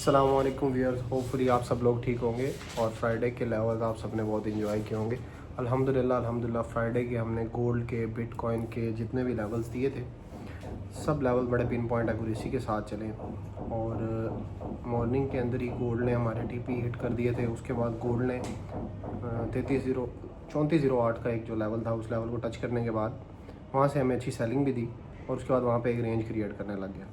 अस्सलाम वालेकुम viewers, hopefully आप सब लोग ठीक होंगे और फ्राइडे के लेवल्स आप सब ने बहुत इंजॉय किए होंगे। अल्हम्दुलिल्लाह फ्राइडे के हमने गोल्ड के, बिटकॉइन के जितने भी लेवल्स दिए थे सब लेवल बड़े पिन पॉइंट एक्यूरेसी के साथ चले और मॉर्निंग के अंदर ही गोल्ड ने हमारे टीपी हिट कर दिए थे। उसके बाद गोल्ड ने 3408 का एक जो लेवल था उस लेवल को टच करने के बाद वहाँ से हमें अच्छी सेलिंग भी दी और उसके बाद वहाँ पे एक रेंज क्रिएट करने लग गया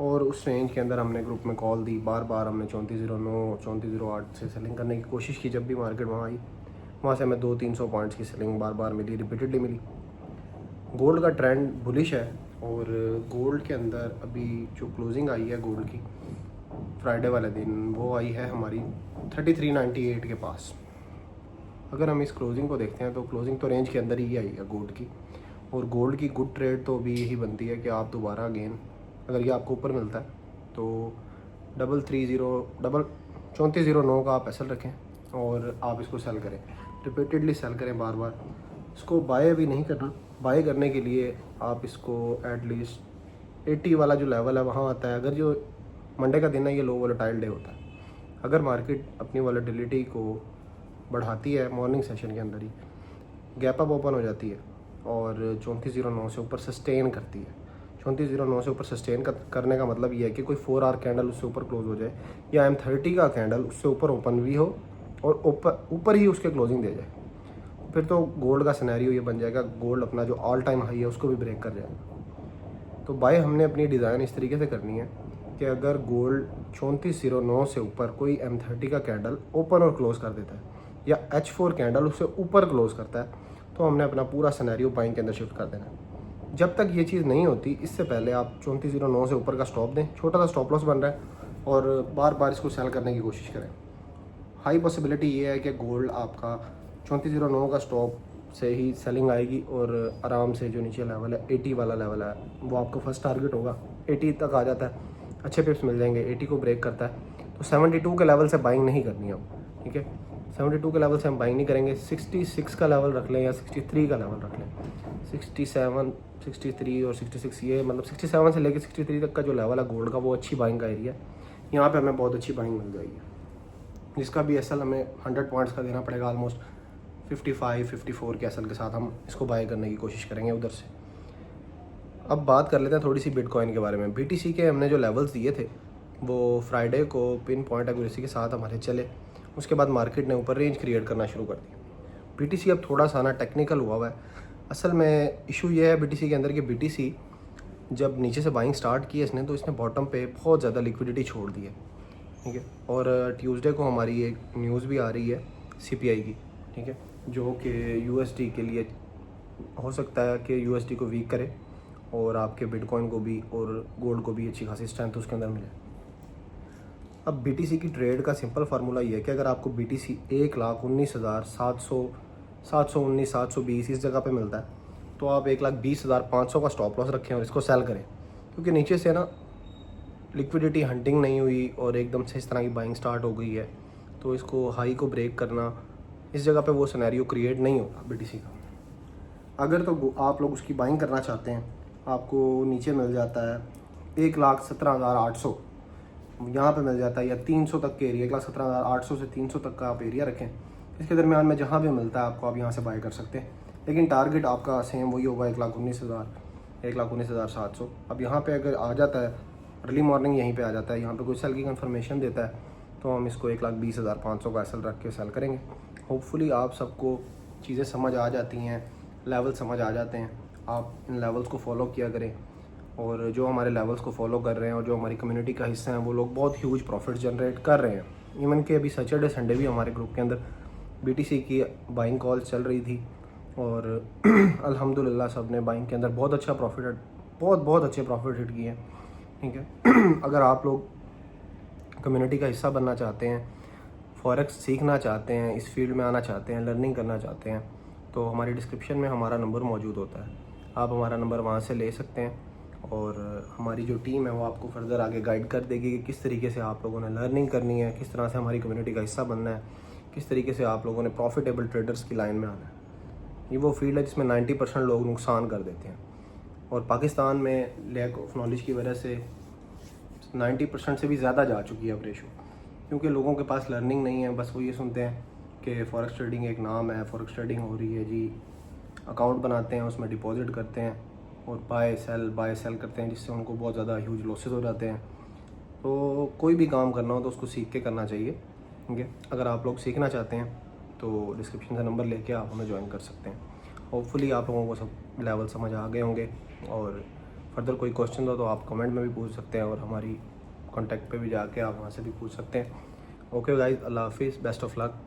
और उस रेंज के अंदर हमने ग्रुप में कॉल दी। बार बार हमने 3409 3408 से सेलिंग करने की कोशिश की। जब भी मार्केट वहाँ आई वहाँ से हमें 200-300 पॉइंट्स की सेलिंग बार बार मिली, रिपीटेडली मिली। गोल्ड का ट्रेंड बुलिश है और गोल्ड के अंदर अभी जो क्लोजिंग आई है गोल्ड की फ्राइडे वाले दिन वो आई है हमारी 3398 के पास। अगर हम इस क्लोजिंग को देखते हैं तो क्लोजिंग तो रेंज के अंदर ही आई है गोल्ड की, और गोल्ड की गुड ट्रेड तो अभी यही बनती है कि आप दोबारा अगेन अगर ये आपको ऊपर मिलता है तो 3409 का आप एसएल रखें और आप इसको सेल करें, रिपीटेडली सेल करें बार बार। इसको बाय भी नहीं करना, बाय करने के लिए आप इसको एटलीस्ट 80 वाला जो लेवल है वहाँ आता है। अगर जो मंडे का दिन है ये लो वोलेटाइल डे होता है, अगर मार्केट अपनी वॉलेटिलिटी को बढ़ाती है मॉर्निंग सेशन के अंदर ही गैप अप ओपन हो जाती है और 3409 से ऊपर सस्टेन करती है। 3409 से ऊपर सस्टेन करने का मतलब ये है कि कोई 4 आवर कैंडल उससे ऊपर क्लोज हो जाए या M30 का कैंडल उससे ऊपर ओपन भी हो और ऊपर ही उसके क्लोजिंग दे जाए, फिर तो गोल्ड का सिनेरियो ये बन जाएगा, गोल्ड अपना जो ऑल टाइम हाई है उसको भी ब्रेक कर जाएगा। तो बाय हमने अपनी डिज़ाइन इस तरीके से करनी है कि अगर गोल्ड 3409 से ऊपर कोई M30 का कैंडल ओपन और क्लोज कर देता है या H4 कैंडल उससे ऊपर क्लोज करता है तो हमने अपना पूरा सिनेरियो बाइंग के अंदर शिफ्ट कर देना है। जब तक ये चीज़ नहीं होती इससे पहले आप 3409 से ऊपर का स्टॉप दें, छोटा सा स्टॉप लॉस बन रहा है और बार बार इसको सेल करने की कोशिश करें। हाई पॉसिबिलिटी ये है कि गोल्ड आपका 3409 का स्टॉप से ही सेलिंग आएगी और आराम से जो नीचे लेवल है 80 वाला लेवल है वो आपका फर्स्ट टारगेट होगा। 80 तक आ जाता है, अच्छे पिप्स मिल जाएंगे। 80 को ब्रेक करता है तो 72 के लेवल से बाइंग नहीं करनी अब, ठीक है। 72 के लेवल से हम बाइंग नहीं करेंगे, 66 का लेवल रख लें या 63 का लेवल रख लें। 67, 63 और 66 ये मतलब 67 से लेकर 63 तक का जो लेवल है गोल्ड का वो अच्छी बाइंग का एरिया है। यहाँ पे हमें बहुत अच्छी बाइंग मिल जाएगी, जिसका भी एसएल हमें 100 पॉइंट्स का देना पड़ेगा। ऑलमोस्ट 55-54 के एसएल के साथ हम इसको बाय करने की कोशिश करेंगे उधर से। अब बात कर लेते हैं थोड़ी सी बिटकॉइन के बारे में। बीटीसी के हमने जो लेवल्स दिए थे वो फ्राइडे को पिन पॉइंट एक्यूरेसी के साथ हमारे चले, उसके बाद मार्केट ने ऊपर रेंज क्रिएट करना शुरू कर दी। बीटीसी अब थोड़ा सा ना टेक्निकल हुआ है। असल में इशू ये है बीटीसी के अंदर कि बीटीसी जब नीचे से बाइंग स्टार्ट की इसने तो इसने बॉटम पे बहुत ज़्यादा लिक्विडिटी छोड़ दी है, ठीक है। और ट्यूसडे को हमारी एक न्यूज़ भी आ रही है सीपीआई की, ठीक है, जो कि यूएसडी के लिए हो सकता है कि यूएसडी को वीक करे और आपके बिटकॉइन को भी और गोल्ड को भी अच्छी खासी स्ट्रेंथ उसके अंदर मिले। अब बीटीसी की ट्रेड का सिंपल फार्मूला ये है कि अगर आपको बीटीसी 1,19,720 इस जगह पे मिलता है तो आप 1,20,500 का स्टॉप लॉस रखें और इसको सेल करें, क्योंकि नीचे से ना लिक्विडिटी हंटिंग नहीं हुई और एकदम से इस तरह की बाइंग स्टार्ट हो गई है तो इसको हाई को ब्रेक करना इस जगह पे वो सिनेरियो क्रिएट नहीं होगा बीटीसी का। अगर तो आप लोग उसकी बाइंग करना चाहते हैं, आपको नीचे मिल जाता है 1,17,800 यहाँ पे मिल जाता है, या 300 तक के एरिया 1,17,800 से 300 तक का आप एरिया रखें। इसके दरमियान में जहाँ भी मिलता है आपको आप यहाँ से बाय कर सकते हैं, लेकिन टारगेट आपका सेम वही होगा 1,19,700। अब यहाँ पे अगर आ जाता है अर्ली मॉर्निंग यहीं पे आ जाता है, यहाँ पे कोई सेल की कंफर्मेशन देता है तो हम इसको 1,20,500 का एसएल रख के सेल करेंगे। होपफुली आप सबको चीज़ें समझ आ जाती हैं, लेवल समझ आ जाते हैं। आप इन लेवल्स को फॉलो किया करें और जो हमारे लेवल्स को फॉलो कर रहे हैं और जो हमारी कम्युनिटी का हिस्सा हैं वो लोग बहुत ह्यूज प्रॉफिट जनरेट कर रहे हैं। इवन कि अभी सैटरडे संडे भी हमारे ग्रुप के अंदर बीटीसी की बाइंग कॉल चल रही थी और अल्हम्दुलिल्लाह सब ने बाइंग के अंदर बहुत अच्छा प्रॉफिट बहुत अच्छे प्रॉफिट हिट किए हैं, ठीक है। अगर आप लोग कम्युनिटी का हिस्सा बनना चाहते हैं, फॉरेक्स सीखना चाहते हैं, इस फील्ड में आना चाहते हैं, लर्निंग करना चाहते हैं तो हमारी डिस्क्रिप्शन में हमारा नंबर मौजूद होता है, आप हमारा नंबर वहाँ से ले सकते हैं और हमारी जो टीम है वो आपको फर्दर आगे गाइड कर देगी कि किस तरीके से आप लोगों ने लर्निंग करनी है, किस तरह से हमारी कम्युनिटी का हिस्सा बनना है, किस तरीके से आप लोगों ने प्रॉफिटेबल ट्रेडर्स की लाइन में आना है। ये वो फील्ड है जिसमें 90% लोग नुकसान कर देते हैं और पाकिस्तान में लैक ऑफ नॉलेज की वजह से 90% से भी ज़्यादा जा चुकी है अब रेशो, क्योंकि लोगों के पास लर्निंग नहीं है। बस वो ये सुनते हैं कि फॉरेक्स ट्रेडिंग एक नाम है, फॉरेक्स ट्रेडिंग हो रही है जी, अकाउंट बनाते हैं, उसमें डिपॉजिट करते हैं और बाय सेल करते हैं, जिससे उनको बहुत ज़्यादा ह्यूज लॉसेस हो जाते हैं। तो कोई भी काम करना हो तो उसको सीख के करना चाहिए, ठीक है। अगर आप लोग सीखना चाहते हैं तो डिस्क्रिप्शन से नंबर लेके आप हमें ज्वाइन कर सकते हैं। होपफुली आप लोगों को सब लेवल समझ आ गए होंगे, और फर्दर कोई क्वेश्चन हो तो आप कमेंट में भी पूछ सकते हैं, और हमारी कॉन्टैक्ट पे भी जाके आप वहाँ से भी पूछ सकते हैं। ओके गाइस, अल्लाह हाफिज़, बेस्ट ऑफ लक।